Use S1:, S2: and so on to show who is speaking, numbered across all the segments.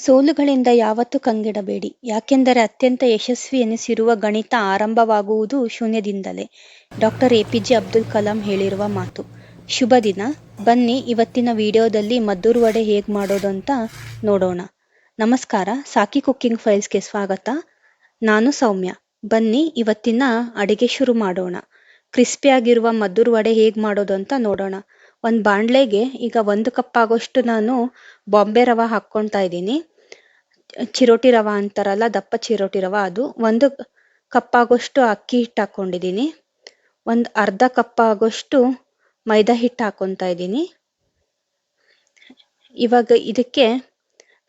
S1: ಸೋಲುಗಳಿಂದ ಯಾವತ್ತೂ ಕಂಗೆಡಬೇಡಿ, ಯಾಕೆಂದರೆ ಅತ್ಯಂತ ಯಶಸ್ವಿ ಎನಿಸಿರುವ ಗಣಿತ ಆರಂಭವಾಗುವುದು ಶೂನ್ಯದಿಂದಲೇ. ಡಾಕ್ಟರ್ ಎಪಿಜೆ ಅಬ್ದುಲ್ ಕಲಾಂ ಹೇಳಿರುವ ಮಾತು. ಶುಭ ದಿನ. ಬನ್ನಿ ಇವತ್ತಿನ ವಿಡಿಯೋದಲ್ಲಿ ಮದ್ದೂರು ವಡೆ ಹೇಗೆ ಮಾಡೋದು ಅಂತ ನೋಡೋಣ. ನಮಸ್ಕಾರ, ಸಾಕಿ ಕುಕ್ಕಿಂಗ್ ಫೈಲ್ಸ್ಗೆ ಸ್ವಾಗತ. ನಾನು ಸೌಮ್ಯ. ಬನ್ನಿ ಇವತ್ತಿನ ಅಡಿಗೆ ಶುರು ಮಾಡೋಣ. ಕ್ರಿಸ್ಪಿಯಾಗಿರುವ ಮದ್ದೂರು ವಡೆ ಹೇಗೆ ಮಾಡೋದು ಅಂತ ನೋಡೋಣ. ಒಂದು ಬಾಣಲೆಗೆ ಈಗ 1 ಕಪ್ ಆಗೋಷ್ಟು ನಾನು ಬಾಂಬೆ ರವೆ ಹಾಕ್ಕೊಳ್ತಾ ಇದ್ದೀನಿ. ಚಿರೋಟಿ ರವೆ ಅಂತಾರಲ್ಲ, ದಪ್ಪ ಚಿರೋಟಿ ರವೆ, ಅದು 1 ಕಪ್ ಆಗೋಷ್ಟು ಅಕ್ಕಿ ಹಿಟ್ಟು ಹಾಕ್ಕೊಂಡಿದ್ದೀನಿ. ಒಂದು ಅರ್ಧ ಕಪ್ ಆಗೋಷ್ಟು ಮೈದಾ ಹಿಟ್ಟು ಹಾಕ್ಕೊತಾ ಇದ್ದೀನಿ. ಇವಾಗ ಇದಕ್ಕೆ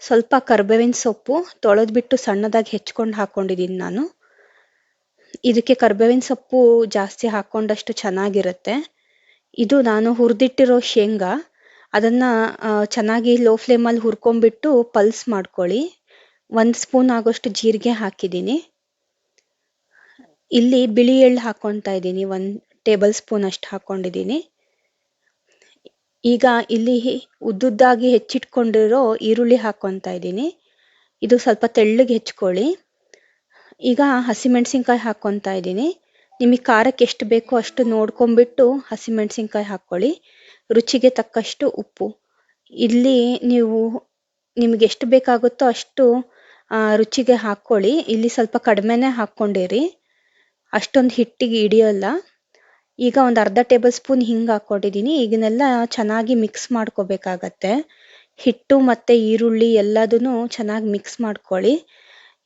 S1: ಸ್ವಲ್ಪ ಕರಿಬೇವಿನ ಸೊಪ್ಪು ತೊಳೆದ್ಬಿಟ್ಟು ಸಣ್ಣದಾಗಿ ಹೆಚ್ಚಿಕೊಂಡು ಹಾಕ್ಕೊಂಡಿದ್ದೀನಿ ನಾನು. ಇದಕ್ಕೆ ಕರಿಬೇವಿನ ಸೊಪ್ಪು ಜಾಸ್ತಿ ಹಾಕ್ಕೊಂಡಷ್ಟು ಚೆನ್ನಾಗಿರುತ್ತೆ. ಇದು ನಾನು ಹುರಿದಿಟ್ಟಿರೋ ಶೇಂಗಾ, ಅದನ್ನು ಚೆನ್ನಾಗಿ ಲೋ ಫ್ಲೇಮಲ್ಲಿ ಹುರ್ಕೊಂಡ್ಬಿಟ್ಟು ಪಲ್ಸ್ ಮಾಡ್ಕೊಳ್ಳಿ. 1 ಸ್ಪೂನ್ ಆಗೋಷ್ಟು ಜೀರಿಗೆ ಹಾಕಿದ್ದೀನಿ. ಇಲ್ಲಿ ಬಿಳಿ ಎಳ್ಳು ಹಾಕ್ಕೊತಾ ಇದ್ದೀನಿ, 1 ಟೇಬಲ್ ಸ್ಪೂನ್ ಅಷ್ಟು ಹಾಕ್ಕೊಂಡಿದ್ದೀನಿ. ಈಗ ಇಲ್ಲಿ ಉದ್ದುದ್ದಾಗಿ ಹೆಚ್ಚಿಟ್ಕೊಂಡಿರೋ ಈರುಳ್ಳಿ ಹಾಕ್ಕೊತಾ ಇದ್ದೀನಿ. ಇದು ಸ್ವಲ್ಪ ತೆಳ್ಳಗೆ ಹೆಚ್ಕೊಳ್ಳಿ. ಈಗ ಹಸಿಮೆಣಸಿನ್ಕಾಯಿ ಹಾಕ್ಕೊತಾ ಇದ್ದೀನಿ. ನಿಮಗೆ ಖಾರಕ್ಕೆ ಎಷ್ಟು ಬೇಕೋ ಅಷ್ಟು ನೋಡ್ಕೊಂಡ್ಬಿಟ್ಟು ಹಸಿಮೆಣಸಿನ್ಕಾಯಿ ಹಾಕ್ಕೊಳ್ಳಿ. ರುಚಿಗೆ ತಕ್ಕಷ್ಟು ಉಪ್ಪು. ಇಲ್ಲಿ ನೀವು ನಿಮಗೆ ಎಷ್ಟು ಬೇಕಾಗುತ್ತೋ ಅಷ್ಟು ರುಚಿಗೆ ಹಾಕ್ಕೊಳ್ಳಿ. ಇಲ್ಲಿ ಸ್ವಲ್ಪ ಕಡಿಮೆನೇ ಹಾಕ್ಕೊಂಡಿರಿ, ಅಷ್ಟೊಂದು ಹಿಟ್ಟಿಗೆ ಹಿಡಿಯೋಲ್ಲ. ಈಗ ಒಂದು ಅರ್ಧ ಟೇಬಲ್ ಸ್ಪೂನ್ ಹಿಂಗೆ ಹಾಕ್ಕೊಂಡಿದ್ದೀನಿ. ಈಗನ್ನೆಲ್ಲ ಚೆನ್ನಾಗಿ ಮಿಕ್ಸ್ ಮಾಡ್ಕೋಬೇಕಾಗತ್ತೆ. ಹಿಟ್ಟು ಮತ್ತು ಈರುಳ್ಳಿ ಎಲ್ಲದನ್ನು ಚೆನ್ನಾಗಿ ಮಿಕ್ಸ್ ಮಾಡ್ಕೊಳ್ಳಿ.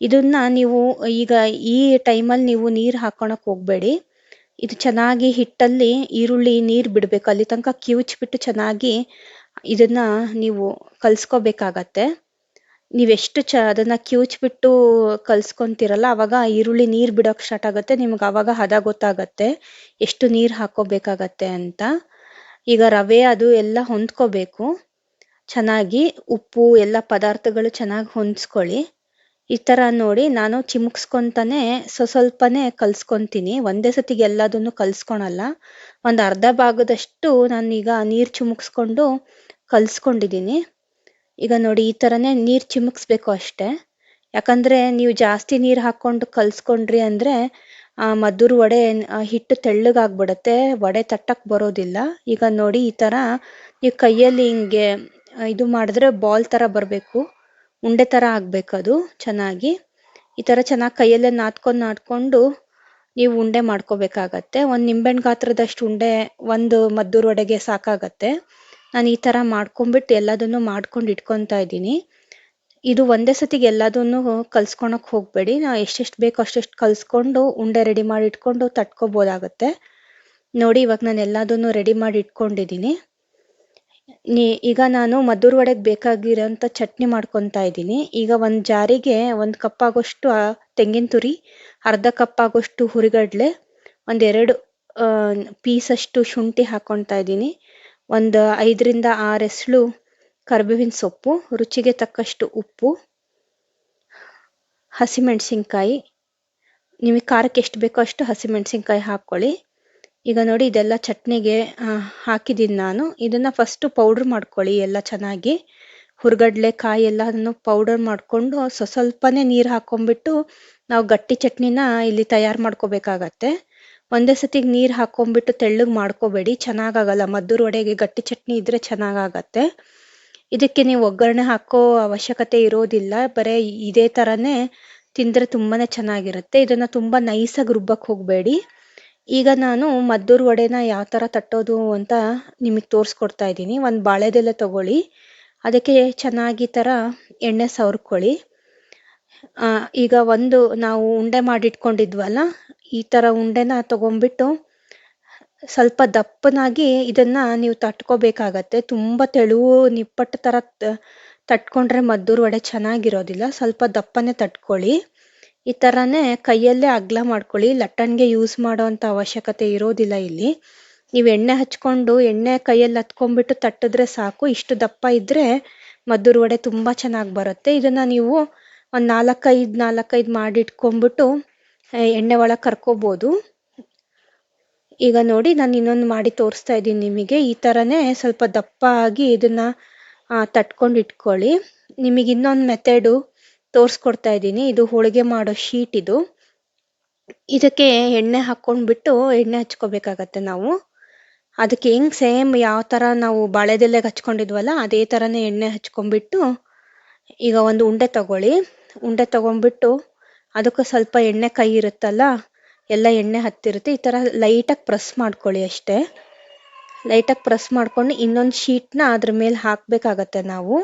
S1: ಇದನ್ನ ನೀವು ಈಗ ಈ ಟೈಮಲ್ಲಿ ನೀವು ನೀರು ಹಾಕ್ಕೊಳಕ್ಕೆ ಹೋಗಬೇಡಿ. ಇದು ಚೆನ್ನಾಗಿ ಹಿಟ್ಟಲ್ಲಿ ಈರುಳ್ಳಿ ನೀರು ಬಿಡಬೇಕು, ಅಲ್ಲಿ ತನಕ ಕಿವುಚ್ಬಿಟ್ಟು ಚೆನ್ನಾಗಿ ಇದನ್ನು ನೀವು ಕಲಿಸ್ಕೋಬೇಕಾಗತ್ತೆ. ನೀವೆಷ್ಟು ಅದನ್ನು ಕಿವುಚ್ಬಿಟ್ಟು ಕಲಿಸ್ಕೊತೀರಲ್ಲ, ಆವಾಗ ಈರುಳ್ಳಿ ನೀರು ಬಿಡೋಕ್ಕೆ ಸ್ಟಾರ್ಟ್ ಆಗುತ್ತೆ. ನಿಮ್ಗೆ ಆವಾಗ ಹದ ಗೊತ್ತಾಗತ್ತೆ ಎಷ್ಟು ನೀರು ಹಾಕ್ಕೋಬೇಕಾಗತ್ತೆ ಅಂತ. ಈಗ ರವೆ ಅದು ಎಲ್ಲ ಹೊಂದ್ಕೋಬೇಕು ಚೆನ್ನಾಗಿ. ಉಪ್ಪು ಎಲ್ಲ ಪದಾರ್ಥಗಳು ಚೆನ್ನಾಗಿ ಹೊಂದಿಸ್ಕೊಳ್ಳಿ. ಈ ಥರ ನೋಡಿ, ನಾನು ಚಿಮುಕ್ಸ್ಕೊತಾನೆ ಸ್ವಲ್ಪನೇ ಕಲಿಸ್ಕೊತೀನಿ, ಒಂದೇ ಸತಿಗೆ ಎಲ್ಲದನ್ನು ಕಲಿಸ್ಕೊಳಲ್ಲ. ಒಂದು ಅರ್ಧ ಭಾಗದಷ್ಟು ನಾನೀಗ ನೀರು ಚಿಮುಕ್ಸ್ಕೊಂಡು ಕಲಿಸ್ಕೊಂಡಿದ್ದೀನಿ. ಈಗ ನೋಡಿ, ಈ ಥರನೇ ನೀರು ಚಿಮುಕ್ಸ್ಬೇಕು ಅಷ್ಟೇ. ಯಾಕಂದರೆ ನೀವು ಜಾಸ್ತಿ ನೀರು ಹಾಕ್ಕೊಂಡು ಕಲಿಸ್ಕೊಂಡ್ರಿ ಅಂದರೆ ಮದ್ದೂರು ವಡೆ ಹಿಟ್ಟು ತೆಳ್ಳಗಾಗ್ಬಿಡುತ್ತೆ, ವಡೆ ತಟ್ಟಕ್ಕೆ ಬರೋದಿಲ್ಲ. ಈಗ ನೋಡಿ, ಈ ಥರ ನೀವು ಕೈಯಲ್ಲಿ ಹಿಂಗೆ ಇದು ಮಾಡಿದ್ರೆ ಬಾಲ್ ಥರ ಬರಬೇಕು, ಉಂಡೆ ಥರ ಆಗಬೇಕದು ಚೆನ್ನಾಗಿ. ಈ ಥರ ಚೆನ್ನಾಗಿ ಕೈಯಲ್ಲೇ ನಾದ್ಕೊಂಡು ನೀವು ಉಂಡೆ ಮಾಡ್ಕೋಬೇಕಾಗತ್ತೆ. 1 ನಿಂಬೆಹಣ್ಣು ಗಾತ್ರದಷ್ಟು ಉಂಡೆ ಒಂದು ಮದ್ದೂರು ವಡೆಗೆ ಸಾಕಾಗತ್ತೆ. ನಾನು ಈ ಥರ ಮಾಡ್ಕೊಂಡ್ಬಿಟ್ಟು ಎಲ್ಲದನ್ನು ಮಾಡ್ಕೊಂಡು ಇಟ್ಕೊತಾ ಇದ್ದೀನಿ. ಇದು ಒಂದೇ ಸತಿಗೆ ಎಲ್ಲದನ್ನು ಕಲಿಸ್ಕೊಳಕ್ಕೆ ಹೋಗಬೇಡಿ. ನಾವು ಎಷ್ಟೆಷ್ಟು ಬೇಕೋ ಅಷ್ಟೆಷ್ಟು ಕಲಿಸ್ಕೊಂಡು ಉಂಡೆ ರೆಡಿ ಮಾಡಿ ಇಟ್ಕೊಂಡು ತಟ್ಕೋಬೋದಾಗತ್ತೆ. ನೋಡಿ, ಇವಾಗ ನಾನು ಎಲ್ಲದನ್ನು ರೆಡಿ ಮಾಡಿ ಇಟ್ಕೊಂಡಿದ್ದೀನಿ. ಈಗ ನಾನು ಮದ್ದೂರು ವಡೆಗೆ ಬೇಕಾಗಿರೋಂಥ ಚಟ್ನಿ ಮಾಡ್ಕೊತಾ ಇದ್ದೀನಿ. ಈಗ ಒಂದು ಜಾರಿಗೆ 1 ಕಪ್ ಆಗೋಷ್ಟು ತೆಂಗಿನ ತುರಿ, ಅರ್ಧ ಕಪ್ ಆಗೋಷ್ಟು ಹುರಿಗಡಲೆ, 1-2 ಪೀಸಷ್ಟು ಶುಂಠಿ ಹಾಕ್ಕೊತಾ ಇದ್ದೀನಿ. ಒಂದು 5ರಿಂದ 6 ಎಸಳು ಕರಿಬೇವಿನ ಸೊಪ್ಪು, ರುಚಿಗೆ ತಕ್ಕಷ್ಟು ಉಪ್ಪು, ಹಸಿಮೆಣಸಿನ್ಕಾಯಿ. ನಿಮಗೆ ಖಾರಕ್ಕೆ ಎಷ್ಟು ಬೇಕೋ ಅಷ್ಟು ಹಸಿಮೆಣಸಿನ್ಕಾಯಿ ಹಾಕ್ಕೊಳ್ಳಿ. ಈಗ ನೋಡಿ, ಇದೆಲ್ಲ ಚಟ್ನಿಗೆ ಹಾಕಿದ್ದೀನಿ ನಾನು. ಇದನ್ನು ಫಸ್ಟು ಪೌಡ್ರ್ ಮಾಡ್ಕೊಳ್ಳಿ ಎಲ್ಲ ಚೆನ್ನಾಗಿ. ಹುರ್ಗಡ್ಲೆ ಕಾಯಿ ಎಲ್ಲದನ್ನು ಪೌಡರ್ ಮಾಡಿಕೊಂಡು ಸ್ವಲ್ಪನೇ ನೀರು ಹಾಕ್ಕೊಂಬಿಟ್ಟು ನಾವು ಗಟ್ಟಿ ಚಟ್ನಿನ ಇಲ್ಲಿ ತಯಾರು ಮಾಡ್ಕೋಬೇಕಾಗತ್ತೆ. ಒಂದೇ ಸತಿಗೆ ನೀರು ಹಾಕ್ಕೊಂಬಿಟ್ಟು ತೆಳ್ಳಗೆ ಮಾಡ್ಕೋಬೇಡಿ, ಚೆನ್ನಾಗಾಗಲ್ಲ. ಮದ್ದೂರು ವಡೆಗೆ ಗಟ್ಟಿ ಚಟ್ನಿ ಇದ್ದರೆ ಚೆನ್ನಾಗಾಗತ್ತೆ. ಇದಕ್ಕೆ ನೀವು ಒಗ್ಗರಣೆ ಹಾಕೋ ಅವಶ್ಯಕತೆ ಇರೋದಿಲ್ಲ, ಬರೀ ಇದೇ ಥರನೇ ತಿಂದರೆ ತುಂಬಾ ಚೆನ್ನಾಗಿರುತ್ತೆ. ಇದನ್ನು ತುಂಬ ನೈಸಾಗಿ ರುಬ್ಬಕ್ಕೆ ಹೋಗಬೇಡಿ. ಈಗ ನಾನು ಮದ್ದೂರು ವಡೆನ ಯಾವ ಥರ ತಟ್ಟೋದು ಅಂತ ನಿಮಗೆ ತೋರಿಸ್ಕೊಡ್ತಾ ಇದ್ದೀನಿ. ಒಂದು ಬಾಳೆದೆಲೆ ತಗೊಳ್ಳಿ, ಅದಕ್ಕೆ ಚೆನ್ನಾಗಿ ಥರ ಎಣ್ಣೆ ಸವರ್ಕೊಳ್ಳಿ. ಈಗ ನಾವು ಉಂಡೆ ಮಾಡಿಟ್ಕೊಂಡಿದ್ವಲ್ಲ, ಈ ಥರ ಉಂಡೆನ ತೊಗೊಂಬಿಟ್ಟು ಸ್ವಲ್ಪ ದಪ್ಪನಾಗಿ ಇದನ್ನು ನೀವು ತಟ್ಕೋಬೇಕಾಗತ್ತೆ. ತುಂಬ ತೆಳುವು ನಿಪ್ಪಟ್ಟು ಥರ ತಟ್ಕೊಂಡ್ರೆ ಮದ್ದೂರು ವಡೆ ಚೆನ್ನಾಗಿರೋದಿಲ್ಲ. ಸ್ವಲ್ಪ ದಪ್ಪನೇ ತಟ್ಕೊಳ್ಳಿ. ಈ ಥರನೇ ಕೈಯಲ್ಲೇ ಅಗಲ ಮಾಡ್ಕೊಳ್ಳಿ, ಲಟ್ಟಣಿಗೆ ಯೂಸ್ ಮಾಡೋವಂಥ ಅವಶ್ಯಕತೆ ಇರೋದಿಲ್ಲ ಇಲ್ಲಿ. ನೀವು ಎಣ್ಣೆ ಹಚ್ಕೊಂಡು ಎಣ್ಣೆ ಕೈಯಲ್ಲಿ ಹತ್ಕೊಂಡ್ಬಿಟ್ಟು ತಟ್ಟಿದ್ರೆ ಸಾಕು. ಇಷ್ಟು ದಪ್ಪ ಇದ್ದರೆ ಮದ್ದೂರು ವಡೆ ತುಂಬ ಚೆನ್ನಾಗಿ ಬರುತ್ತೆ. ಇದನ್ನು ನೀವು ಒಂದು 4-5 ಮಾಡಿಟ್ಕೊಂಡ್ಬಿಟ್ಟು ಎಣ್ಣೆ ಒಳಗೆ ಕರ್ಕೋಬೋದು. ಈಗ ನೋಡಿ, ನಾನು ಇನ್ನೊಂದು ಮಾಡಿ ತೋರಿಸ್ತಾ ಇದ್ದೀನಿ ನಿಮಗೆ. ಈ ಥರನೇ ಸ್ವಲ್ಪ ದಪ್ಪ ಆಗಿ ಇದನ್ನು ತಟ್ಕೊಂಡು ಇಟ್ಕೊಳ್ಳಿ. ನಿಮಗೆ ಇನ್ನೊಂದು ಮೆಥಡು ತೋರಿಸ್ಕೊಡ್ತಾ ಇದ್ದೀನಿ. ಇದು ಹೋಳಿಗೆ ಮಾಡೋ ಶೀಟ್ ಇದು. ಇದಕ್ಕೆ ಎಣ್ಣೆ ಹಾಕ್ಕೊಂಡ್ಬಿಟ್ಟು ಎಣ್ಣೆ ಹಚ್ಕೋಬೇಕಾಗತ್ತೆ ನಾವು. ಅದಕ್ಕೆ ಹೆಂಗ್ ಸೇಮ್ ಯಾವ ಥರ ನಾವು ಬಾಳೆದೆಲೆಗೆ ಹಚ್ಕೊಂಡಿದ್ವಲ್ಲ ಅದೇ ಥರನೇ ಎಣ್ಣೆ ಹಚ್ಕೊಂಡ್ಬಿಟ್ಟು, ಈಗ ಒಂದು ಉಂಡೆ ತಗೊಳ್ಳಿ. ಉಂಡೆ ತಗೊಂಡ್ಬಿಟ್ಟು ಅದಕ್ಕೂ ಸ್ವಲ್ಪ ಎಣ್ಣೆ ಕೈ ಇರುತ್ತಲ್ಲ, ಎಲ್ಲ ಎಣ್ಣೆ ಹತ್ತಿರುತ್ತೆ. ಈ ಥರ ಲೈಟಾಗಿ ಪ್ರೆಸ್ ಮಾಡ್ಕೊಳ್ಳಿ ಅಷ್ಟೇ. ಲೈಟಾಗಿ ಪ್ರೆಸ್ ಮಾಡ್ಕೊಂಡು ಇನ್ನೊಂದು ಶೀಟ್ನ ಅದ್ರ ಮೇಲೆ ಹಾಕಬೇಕಾಗತ್ತೆ ನಾವು.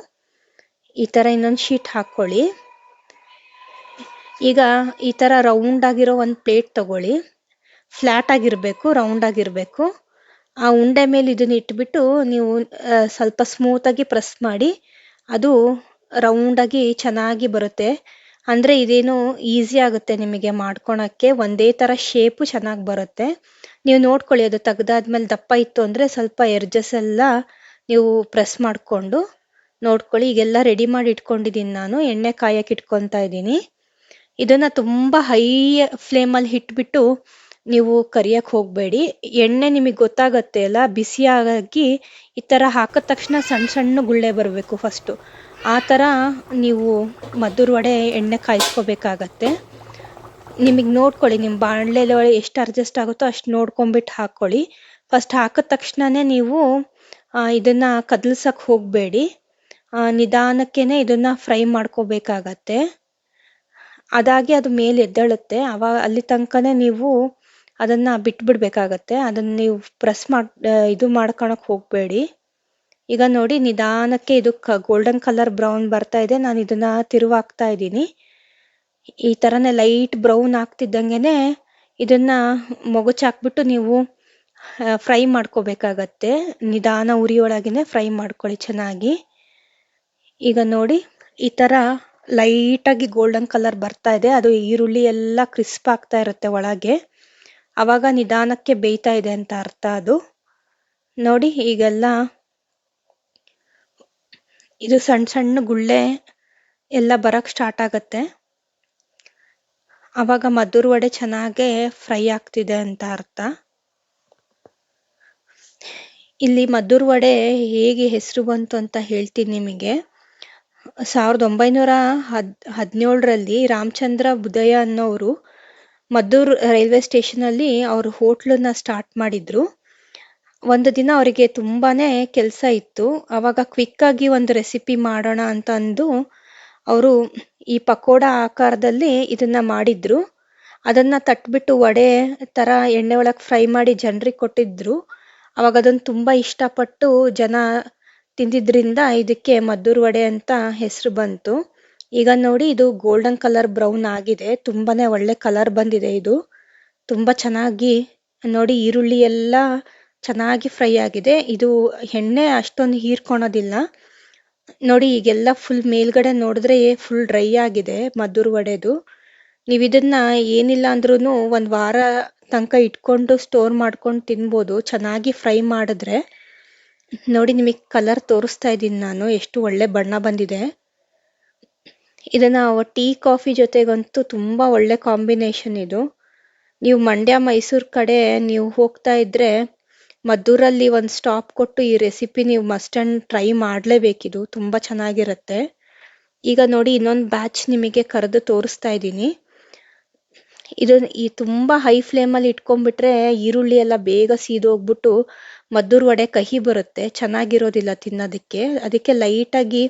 S1: ಈ ಥರ ಇನ್ನೊಂದು ಶೀಟ್ ಹಾಕ್ಕೊಳ್ಳಿ. ಈಗ ಈ ಥರ ರೌಂಡ್ ಆಗಿರೋ ಒಂದು ಪ್ಲೇಟ್ ತಗೊಳ್ಳಿ. ಫ್ಲ್ಯಾಟ್ ಆಗಿರಬೇಕು, ರೌಂಡ್ ಆಗಿರಬೇಕು. ಆ ಉಂಡೆ ಮೇಲೆ ಇದನ್ನ ಇಟ್ಬಿಟ್ಟು ನೀವು ಸ್ವಲ್ಪ ಸ್ಮೂತಾಗಿ ಪ್ರೆಸ್ ಮಾಡಿ, ಅದು ರೌಂಡಾಗಿ ಚೆನ್ನಾಗಿ ಬರುತ್ತೆ. ಅಂದರೆ ಇದೇನು ಈಸಿ ಆಗುತ್ತೆ ನಿಮಗೆ ಮಾಡ್ಕೊಳಕ್ಕೆ. ಒಂದೇ ಥರ ಶೇಪು ಚೆನ್ನಾಗಿ ಬರುತ್ತೆ. ನೀವು ನೋಡ್ಕೊಳ್ಳಿ, ಅದು ತೆಗ್ದಾದ್ಮೇಲೆ ದಪ್ಪ ಇತ್ತು ಅಂದರೆ ಸ್ವಲ್ಪ ಎರ್ಜಸ್ ಎಲ್ಲ ನೀವು ಪ್ರೆಸ್ ಮಾಡಿಕೊಂಡು ನೋಡ್ಕೊಳ್ಳಿ. ಈಗೆಲ್ಲ ರೆಡಿ ಮಾಡಿ ಇಟ್ಕೊಂಡಿದ್ದೀನಿ ನಾನು. ಎಣ್ಣೆ ಕಾಯಕ್ಕೆ ಇಟ್ಕೊತಾ ಇದ್ದೀನಿ. ಇದನ್ನು ತುಂಬ ಹೈ ಫ್ಲೇಮಲ್ಲಿ ಇಟ್ಬಿಟ್ಟು ನೀವು ಕರಿಯಕ್ಕೆ ಹೋಗಬೇಡಿ. ಎಣ್ಣೆ ನಿಮಗೆ ಗೊತ್ತಾಗತ್ತೆ ಅಲ್ಲ, ಬಿಸಿಯಾಗಿ ಈ ಥರ ಹಾಕಿದ ತಕ್ಷಣ ಸಣ್ಣ ಸಣ್ಣ ಗುಳ್ಳೆ ಬರಬೇಕು ಫಸ್ಟು. ಆ ಥರ ನೀವು ಮದ್ದೂರು ವಡೆ ಎಣ್ಣೆ ಕಾಯಿಸ್ಕೋಬೇಕಾಗತ್ತೆ. ನಿಮಗೆ ನೋಡ್ಕೊಳ್ಳಿ, ನಿಮ್ಮ ಬಾಣಲೆಯಲ್ಲಿ ಎಷ್ಟು ಅಡ್ಜಸ್ಟ್ ಆಗುತ್ತೋ ಅಷ್ಟು ನೋಡ್ಕೊಂಬಿಟ್ಟು ಹಾಕ್ಕೊಳ್ಳಿ. ಫಸ್ಟ್ ಹಾಕಿದ ತಕ್ಷಣವೇ ನೀವು ಇದನ್ನು ಕದಲ್ಸಕ್ಕೆ ಹೋಗಬೇಡಿ. ನಿಧಾನಕ್ಕೇ ಇದನ್ನು ಫ್ರೈ ಮಾಡ್ಕೋಬೇಕಾಗತ್ತೆ. ಅದಾಗಿ ಅದು ಮೇಲೆ ಎದ್ದೇಳುತ್ತೆ. ಅಲ್ಲಿ ತನಕನೇ ನೀವು ಅದನ್ನು ಬಿಟ್ಬಿಡ್ಬೇಕಾಗತ್ತೆ. ಅದನ್ನು ನೀವು ಪ್ರೆಸ್ ಇದು ಮಾಡ್ಕೊಳಕ್ಕೆ ಹೋಗಬೇಡಿ. ಈಗ ನೋಡಿ, ನಿಧಾನಕ್ಕೆ ಇದು ಗೋಲ್ಡನ್ ಕಲರ್ ಬ್ರೌನ್ ಬರ್ತಾ ಇದೆ. ನಾನು ಇದನ್ನು ತಿರುವಾಕ್ತಾ ಇದ್ದೀನಿ. ಈ ಥರನೇ ಲೈಟ್ ಬ್ರೌನ್ ಆಗ್ತಿದ್ದಂಗೆ ಇದನ್ನು ಮೊಗಚಾಕ್ಬಿಟ್ಟು ನೀವು ಫ್ರೈ ಮಾಡ್ಕೋಬೇಕಾಗತ್ತೆ. ನಿಧಾನ ಉರಿಯೊಳಗೇ ಫ್ರೈ ಮಾಡ್ಕೊಳ್ಳಿ ಚೆನ್ನಾಗಿ. ಈಗ ನೋಡಿ, ಈ ಥರ ಲೈಟಾಗಿ ಗೋಲ್ಡನ್ ಕಲರ್ ಬರ್ತಾ ಇದೆ. ಅದು ಈರುಳ್ಳಿ ಎಲ್ಲ ಕ್ರಿಸ್ಪ್ ಆಗ್ತಾ ಇರುತ್ತೆ ಒಳಗೆ. ಆವಾಗ ನಿಧಾನಕ್ಕೆ ಬೇಯ್ತಾ ಇದೆ ಅಂತ ಅರ್ಥ ಅದು. ನೋಡಿ, ಈಗೆಲ್ಲ ಇದು ಸಣ್ಣ ಸಣ್ಣ ಗುಳ್ಳೆ ಎಲ್ಲ ಬರೋಕ್ಕೆ ಸ್ಟಾರ್ಟ್ ಆಗುತ್ತೆ. ಆವಾಗ ಮದ್ದೂರು ವಡೆ ಚೆನ್ನಾಗೇ ಫ್ರೈ ಆಗ್ತಿದೆ ಅಂತ ಅರ್ಥ. ಇಲ್ಲಿ ಮದ್ದೂರು ವಡೆ ಹೇಗೆ ಹೆಸರು ಬಂತು ಅಂತ ಹೇಳ್ತೀನಿ ನಿಮಗೆ. 1917ರಲ್ಲಿ ರಾಮಚಂದ್ರ ಬುದಯ ಅನ್ನೋರು ಮದ್ದೂರು ರೈಲ್ವೆ ಸ್ಟೇಷನಲ್ಲಿ ಅವರು ಹೋಟ್ಲನ್ನ ಸ್ಟಾರ್ಟ್ ಮಾಡಿದ್ರು. ಒಂದು ದಿನ ಅವರಿಗೆ ತುಂಬಾನೇ ಕೆಲಸ ಇತ್ತು. ಆವಾಗ ಕ್ವಿಕ್ಕಾಗಿ ಒಂದು ರೆಸಿಪಿ ಮಾಡೋಣ ಅಂತ ಅಂದು ಅವರು ಈ ಪಕೋಡ ಆಕಾರದಲ್ಲಿ ಇದನ್ನ ಮಾಡಿದ್ರು. ಅದನ್ನ ತಟ್ಬಿಟ್ಟು ವಡೆ ಥರ ಎಣ್ಣೆ ಒಳಗೆ ಫ್ರೈ ಮಾಡಿ ಜನರಿಗೆ ಕೊಟ್ಟಿದ್ರು. ಅವಾಗ ಅದನ್ನು ತುಂಬ ಇಷ್ಟಪಟ್ಟು ಜನ ತಿಂದಿದ್ರಿಂದ ಇದಕ್ಕೆ ಮದ್ದೂರು ವಡೆ ಅಂತ ಹೆಸರು ಬಂತು. ಈಗ ನೋಡಿ, ಇದು ಗೋಲ್ಡನ್ ಕಲರ್ ಬ್ರೌನ್ ಆಗಿದೆ. ತುಂಬಾನೇ ಒಳ್ಳೆ ಕಲರ್ ಬಂದಿದೆ. ಇದು ತುಂಬ ಚೆನ್ನಾಗಿ ನೋಡಿ, ಈರುಳ್ಳಿ ಎಲ್ಲ ಚೆನ್ನಾಗಿ ಫ್ರೈ ಆಗಿದೆ. ಇದು ಎಣ್ಣೆ ಅಷ್ಟೊಂದು ಹೀರ್ಕೊಳೋದಿಲ್ಲ ನೋಡಿ. ಈಗೆಲ್ಲ ಫುಲ್ ಮೇಲ್ಗಡೆ ನೋಡಿದ್ರೆ ಫುಲ್ ಡ್ರೈ ಆಗಿದೆ ಮದ್ದೂರು ವಡೆದು. ನೀವು ಇದನ್ನ ಏನಿಲ್ಲ ಅಂದ್ರೂ ಒಂದು ವಾರ ತನಕ ಇಟ್ಕೊಂಡು ಸ್ಟೋರ್ ಮಾಡ್ಕೊಂಡು ತಿನ್ಬೋದು, ಚೆನ್ನಾಗಿ ಫ್ರೈ ಮಾಡಿದ್ರೆ. ನೋಡಿ, ನಿಮಗೆ ಕಲರ್ ತೋರಿಸ್ತಾ ಇದ್ದೀನಿ ನಾನು, ಎಷ್ಟು ಒಳ್ಳೆ ಬಣ್ಣ ಬಂದಿದೆ. ಇದನ್ನ ಟೀ ಕಾಫಿ ಜೊತೆಗಂತೂ ತುಂಬ ಒಳ್ಳೆ ಕಾಂಬಿನೇಷನ್ ಇದು. ನೀವು ಮಂಡ್ಯ ಮೈಸೂರು ಕಡೆ ನೀವು ಹೋಗ್ತಾ ಇದ್ರೆ ಮದ್ದೂರಲ್ಲಿ ಒಂದು ಸ್ಟಾಪ್ ಕೊಟ್ಟು ಈ ರೆಸಿಪಿ ನೀವು ಮಸ್ಟ್ ಆ್ಯಂಡ್ ಟ್ರೈ ಮಾಡಲೇಬೇಕಿದು, ತುಂಬ ಚೆನ್ನಾಗಿರುತ್ತೆ. ಈಗ ನೋಡಿ, ಇನ್ನೊಂದು ಬ್ಯಾಚ್ ನಿಮಗೆ ಕರೆದು ತೋರಿಸ್ತಾ ಇದ್ದೀನಿ. ಈ ತುಂಬ ಹೈ ಫ್ಲೇಮಲ್ಲಿ ಇಟ್ಕೊಂಡ್ಬಿಟ್ರೆ ಈರುಳ್ಳಿ ಎಲ್ಲ ಬೇಗ ಸೀದೋಗ್ಬಿಟ್ಟು ಮದ್ದೂರು ವಡೆ ಕಹಿ ಬರುತ್ತೆ, ಚೆನ್ನಾಗಿರೋದಿಲ್ಲ ತಿನ್ನೋದಕ್ಕೆ. ಅದಕ್ಕೆ ಲೈಟಾಗಿ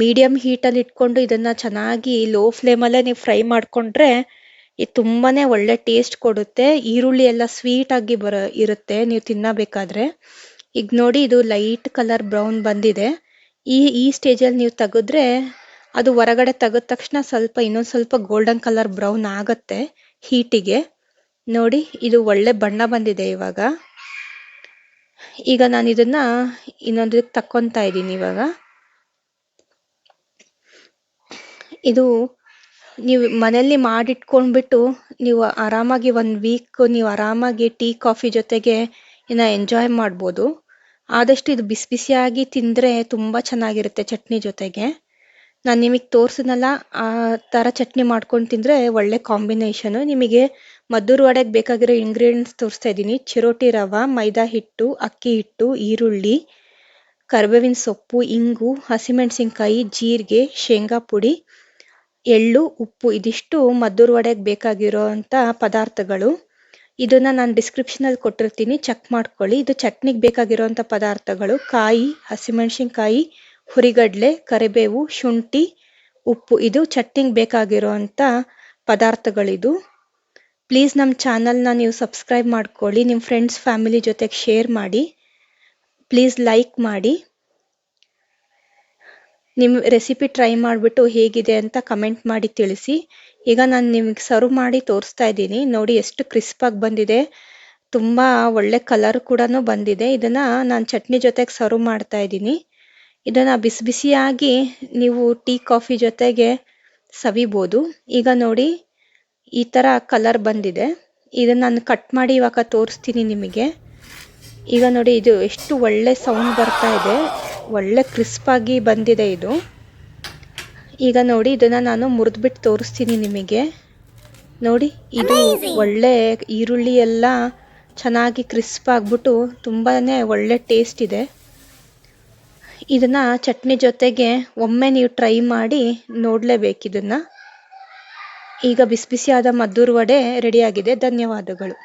S1: ಮೀಡಿಯಮ್ ಹೀಟಲ್ಲಿ ಇಟ್ಕೊಂಡು ಇದನ್ನ ಚೆನ್ನಾಗಿ ಲೋ ಫ್ಲೇಮಲ್ಲೇ ನೀವು ಫ್ರೈ ಮಾಡಿಕೊಂಡ್ರೆ ಇದು ತುಂಬಾನೇ ಒಳ್ಳೆ ಟೇಸ್ಟ್ ಕೊಡುತ್ತೆ. ಈರುಳ್ಳಿ ಎಲ್ಲ ಸ್ವೀಟಾಗಿ ಇರುತ್ತೆ ನೀವು ತಿನ್ನಬೇಕಾದ್ರೆ. ಈಗ ನೋಡಿ, ಇದು ಲೈಟ್ ಕಲರ್ ಬ್ರೌನ್ ಬಂದಿದೆ. ಈ ಸ್ಟೇಜಲ್ಲಿ ನೀವು ತೆಗೆದ್ರೆ ಅದು ಹೊರಗಡೆ ತೆಗೆದ ತಕ್ಷಣ ಇನ್ನೊಂದು ಸ್ವಲ್ಪ ಗೋಲ್ಡನ್ ಕಲರ್ ಬ್ರೌನ್ ಆಗುತ್ತೆ ಹೀಟಿಗೆ. ನೋಡಿ, ಇದು ಒಳ್ಳೆ ಬಣ್ಣ ಬಂದಿದೆ ಇವಾಗ. ಈಗ ನಾನು ಇದನ್ನ ಇನ್ನೊಂದಕ್ಕೆ ತಕ್ಕೊಂತಾ ಇದ್ದೀನಿ ಇವಾಗ. ಇದು ನೀವು ಮನೆಯಲ್ಲಿ ಮಾಡಿಟ್ಕೊಂಡ್ಬಿಟ್ಟು ನೀವು ಆರಾಮಾಗಿ 1 ವೀಕ್ ನೀವು ಆರಾಮಾಗಿ ಟೀ ಕಾಫಿ ಜೊತೆಗೆ ಇದನ್ನ ಎಂಜಾಯ್ ಮಾಡ್ಬೋದು. ಆದಷ್ಟು ಇದು ಬಿಸಿ ಬಿಸಿಯಾಗಿ ತಿಂದರೆ ತುಂಬ ಚೆನ್ನಾಗಿರುತ್ತೆ ಚಟ್ನಿ ಜೊತೆಗೆ. ನಾನು ನಿಮಗೆ ತೋರಿಸಿದ್ನಲ್ಲ, ಆ ಥರ ಚಟ್ನಿ ಮಾಡ್ಕೊಂಡು ತಿಂದರೆ ಒಳ್ಳೆ ಕಾಂಬಿನೇಷನು. ನಿಮಗೆ ಮದ್ದೂರು ವಡೆಗೆ ಬೇಕಾಗಿರೋ ಇಂಗ್ರೀಡಿಯೆಂಟ್ಸ್ ತೋರಿಸ್ತಾ ಇದ್ದೀನಿ. ಚಿರೋಟಿ ರವೆ, ಮೈದಾ ಹಿಟ್ಟು, ಅಕ್ಕಿ ಹಿಟ್ಟು, ಈರುಳ್ಳಿ, ಕರಿಬೇವಿನ ಸೊಪ್ಪು, ಇಂಗು, ಹಸಿಮೆಣಸಿನ್ಕಾಯಿ, ಜೀರಿಗೆ, ಶೇಂಗಾ ಪುಡಿ, ಎಳ್ಳು, ಉಪ್ಪು ಇದಿಷ್ಟು ಮದ್ದೂರು ವಡೆಗೆ ಬೇಕಾಗಿರೋವಂಥ ಪದಾರ್ಥಗಳು. ಇದನ್ನ ನಾನು ಡಿಸ್ಕ್ರಿಪ್ಷನಲ್ಲಿ ಕೊಟ್ಟಿರ್ತೀನಿ, ಚೆಕ್ ಮಾಡ್ಕೊಳ್ಳಿ. ಇದು ಚಟ್ನಿಗೆ ಬೇಕಾಗಿರೋವಂಥ ಪದಾರ್ಥಗಳು: ಕಾಯಿ, ಹಸಿಮೆಣಸಿನ್ಕಾಯಿ, ಹುರಿಗಡಲೆ, ಕರಿಬೇವು, ಶುಂಠಿ, ಉಪ್ಪು. ಇದು ಚಟ್ನಿಗೆ ಬೇಕಾಗಿರೋವಂಥ ಪದಾರ್ಥಗಳಿದು. ಪ್ಲೀಸ್ ನಮ್ಮ ಚಾನಲ್ನ ನೀವು ಸಬ್ಸ್ಕ್ರೈಬ್ ಮಾಡ್ಕೊಳ್ಳಿ, ನಿಮ್ಮ ಫ್ರೆಂಡ್ಸ್ ಫ್ಯಾಮಿಲಿ ಜೊತೆಗೆ ಶೇರ್ ಮಾಡಿ, ಪ್ಲೀಸ್ ಲೈಕ್ ಮಾಡಿ. ನಿಮ್ಮ ರೆಸಿಪಿ ಟ್ರೈ ಮಾಡಿಬಿಟ್ಟು ಹೇಗಿದೆ ಅಂತ ಕಮೆಂಟ್ ಮಾಡಿ ತಿಳಿಸಿ. ಈಗ ನಾನು ನಿಮಗೆ ಸರ್ವ್ ಮಾಡಿ ತೋರಿಸ್ತಾ ಇದ್ದೀನಿ. ನೋಡಿ ಎಷ್ಟು ಕ್ರಿಸ್ಪಾಗಿ ಬಂದಿದೆ, ತುಂಬ ಒಳ್ಳೆ ಕಲರ್ ಕೂಡ ಬಂದಿದೆ. ಇದನ್ನು ನಾನು ಚಟ್ನಿ ಜೊತೆಗೆ ಸರ್ವ್ ಮಾಡ್ತಾ ಇದ್ದೀನಿ. ಇದನ್ನು ಬಿಸಿ ಬಿಸಿಯಾಗಿ ನೀವು ಟೀ ಕಾಫಿ ಜೊತೆಗೆ ಸವಿಬೋದು. ಈಗ ನೋಡಿ ಈ ಥರ ಕಲರ್ ಬಂದಿದೆ. ಇದನ್ನು ನಾನು ಕಟ್ ಮಾಡಿ ಇವಾಗ ತೋರಿಸ್ತೀನಿ ನಿಮಗೆ. ಈಗ ನೋಡಿ ಇದು ಎಷ್ಟು ಒಳ್ಳೆ ಸೌಂಡ್ ಬರ್ತಾ ಇದೆ, ಒಳ್ಳೆ ಕ್ರಿಸ್ಪಾಗಿ ಬಂದಿದೆ ಇದು. ಈಗ ನೋಡಿ ಇದನ್ನು ನಾನು ಮುರಿದ್ಬಿಟ್ಟು ತೋರಿಸ್ತೀನಿ ನಿಮಗೆ. ನೋಡಿ ಇದು ಒಳ್ಳೆ ಈರುಳ್ಳಿ ಎಲ್ಲ ಚೆನ್ನಾಗಿ ಕ್ರಿಸ್ಪ್ ಆಗಿಬಿಟ್ಟು ತುಂಬಾ ಒಳ್ಳೆ ಟೇಸ್ಟ್ ಇದೆ. ಇದನ್ನು ಚಟ್ನಿ ಜೊತೆಗೆ ಒಮ್ಮೆ ನೀವು ಟ್ರೈ ಮಾಡಿ ನೋಡಲೇಬೇಕು ಇದನ್ನು. ಈಗ ಬಿಸಿ ಬಿಸಿಯಾದ ಮದ್ದೂರು ವಡೆ ರೆಡಿಯಾಗಿದೆ. ಧನ್ಯವಾದಗಳು.